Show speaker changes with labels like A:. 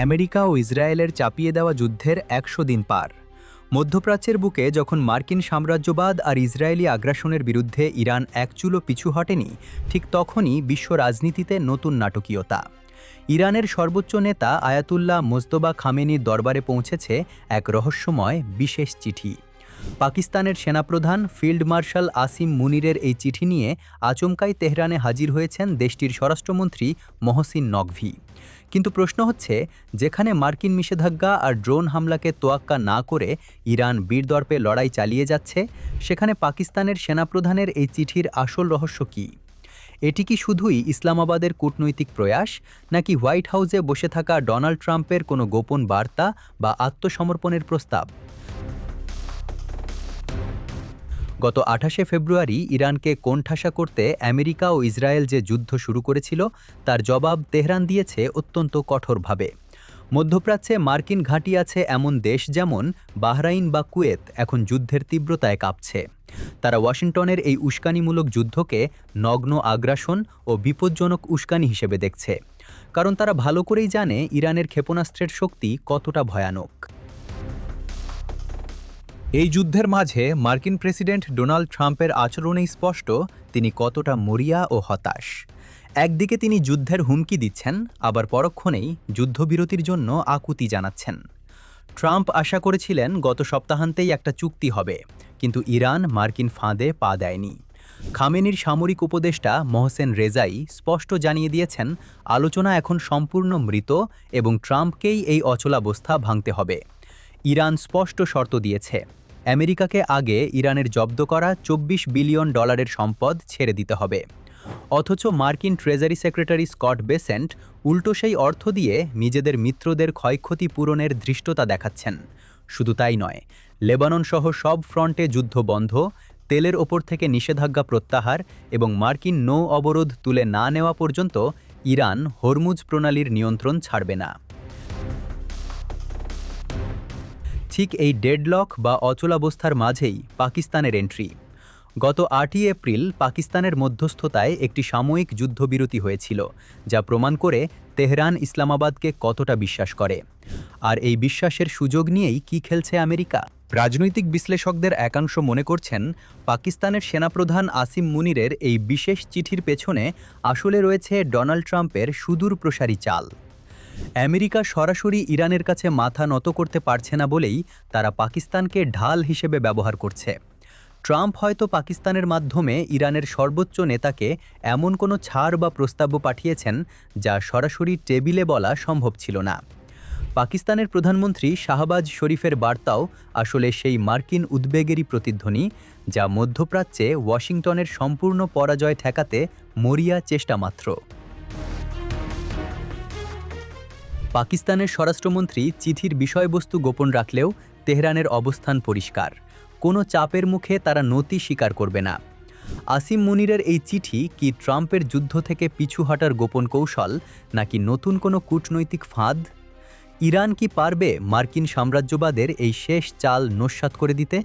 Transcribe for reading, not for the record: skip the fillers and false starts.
A: America ও ইসরায়েলের চাপিয়ে দেওয়া যুদ্ধের ১০০ দিন পার। মধ্যপ্রাচ্যের বুকে যখন মার্কিন সাম্রাজ্যবাদ আর ইসরায়েলি আগ্রাসনের বিরুদ্ধে ইরান এক চুলো পিছু হটেনি, ঠিক তখনই বিশ্ব রাজনীতিতে নতুন নাটকীয়তা। ইরানের সর্বোচ্চ নেতা আয়াতুল্লাহ মোজতবা খামেনির দরবারে পৌঁছেছে এক রহস্যময় বিশেষ চিঠি। পাকিস্তানের সেনাপ্রধান ফিল্ড মার্শাল আসিম মুনিরের এই চিঠি নিয়ে আচমকাই তেহরানে হাজির হয়েছেন দেশটির স্বরাষ্ট্রমন্ত্রী মহসিন নকভি। কিন্তু প্রশ্ন হচ্ছে, যেখানে মার্কিন নিষেধাজ্ঞা আর ড্রোন হামলাকে তোয়াক্কা না করে ইরান বীরদর্পে লড়াই চালিয়ে যাচ্ছে, সেখানে পাকিস্তানের সেনাপ্রধানের এই চিঠির আসল রহস্য কী? এটি কি শুধুই ইসলামাবাদের কূটনৈতিক প্রয়াস, নাকি হোয়াইট হাউসে বসে থাকা ডোনাল্ড ট্রাম্পের কোনো গোপন বার্তা বা আত্মসমর্পণের প্রস্তাব? গত ২৮শে ফেব্রুয়ারি ইরানকে কোণঠাসা করতে আমেরিকা ও ইসরায়েল যে যুদ্ধ শুরু করেছিল, তার জবাব তেহরান দিয়েছে অত্যন্ত কঠোরভাবে। মধ্যপ্রাচ্যে মার্কিন ঘাঁটি আছে এমন দেশ যেমন বাহরাইন বা কুয়েত এখন যুদ্ধের তীব্রতায় কাঁপছে। তারা ওয়াশিংটনের এই উস্কানিমূলক যুদ্ধকে নগ্ন আগ্রাসন ও বিপজ্জনক উস্কানি হিসেবে দেখছে, কারণ তারা ভালো করেই জানে ইরানের ক্ষেপণাস্ত্রের শক্তি কতটা ভয়ানক। এই যুদ্ধের মাঝে মার্কিন প্রেসিডেন্ট ডোনাল্ড ট্রাম্পের আচরণেই স্পষ্ট তিনি কতটা মরিয়া ও হতাশ। একদিকে তিনি যুদ্ধের হুমকি দিচ্ছেন, আবার পরক্ষণেই যুদ্ধবিরতির জন্য আকুতি জানাচ্ছেন। ট্রাম্প আশা করেছিলেন গত সপ্তাহান্তেই একটা চুক্তি হবে, কিন্তু ইরান মার্কিন ফাঁদে পা দেয়নি। খামেনির সামরিক উপদেষ্টা মোহসেন রেজাই স্পষ্ট জানিয়ে দিয়েছেন আলোচনা এখন সম্পূর্ণ মৃত এবং ট্রাম্পকেই এই অচলাবস্থা ভাঙতে হবে। ইরান স্পষ্ট শর্ত দিয়েছে, আমেরিকাকে আগে ইরানের জব্দ করা $২৪ বিলিয়ন সম্পদ ছেড়ে দিতে হবে। অথচ মার্কিন ট্রেজারি সেক্রেটারি স্কট বেসেন্ট উল্টো সেই অর্থ দিয়ে নিজেদের মিত্রদের ক্ষয়ক্ষতি পূরণের ধৃষ্টতা দেখাচ্ছেন। শুধু তাই নয়, লেবানন সহ সব ফ্রন্টে যুদ্ধ বন্ধ, তেলের ওপর থেকে নিষেধাজ্ঞা প্রত্যাহার এবং মার্কিন নৌ অবরোধ তুলে না নেওয়া পর্যন্ত ইরান হরমুজ প্রণালীর নিয়ন্ত্রণ ছাড়বে না। ঠিক এই ডেডলক বা অচলাবস্থার মাঝেই পাকিস্তানের এন্ট্রি। গত ৮ই এপ্রিল পাকিস্তানের মধ্যস্থতায় একটি সাময়িক যুদ্ধবিরতি হয়েছিল, যা প্রমাণ করে তেহরান ইসলামাবাদকে কতটা বিশ্বাস করে। আর এই বিশ্বাসের সুযোগ নিয়েই কি খেলছে আমেরিকা? রাজনৈতিক বিশ্লেষকদের একাংশ মনে করছেন, পাকিস্তানের সেনাপ্রধান আসিম মুনিরের এই বিশেষ চিঠির পেছনে আসলে রয়েছে ডোনাল্ড ট্রাম্পের সুদূরপ্রসারী চাল। আমেরিকা সরাসরি ইরানের কাছে মাথা নত করতে পারছে না বলেই তারা পাকিস্তানকে ঢাল হিসেবে ব্যবহার করছে। ট্রাম্প হয়তো পাকিস্তানের মাধ্যমে ইরানের সর্বোচ্চ নেতাকে এমন কোনো ছাড় বা প্রস্তাব পাঠিয়েছেন যা সরাসরি টেবিলে বলা সম্ভব ছিল না। পাকিস্তানের প্রধানমন্ত্রী শাহবাজ শরীফের বার্তাও আসলে সেই মার্কিন উদ্বেগেরই প্রতিধ্বনি, যা মধ্যপ্রাচ্যে ওয়াশিংটনের সম্পূর্ণ পরাজয় ঠেকাতে মরিয়া চেষ্টা মাত্র। পাকিস্তানের স্বরাষ্ট্রমন্ত্রী চিঠির বিষয়বস্তু গোপন রাখলেও তেহরানের অবস্থান পরিষ্কার, কোনো চাপের মুখে তারা নতি স্বীকার করবে না। আসিম মুনিরের এই চিঠি কি ট্রাম্পের যুদ্ধ থেকে পিছু হটার গোপন কৌশল, নাকি নতুন কোনো কূটনৈতিক ফাঁদ? ইরান কি পারবে মার্কিন সাম্রাজ্যবাদের এই শেষ চাল নস্যাৎ করে দিতে?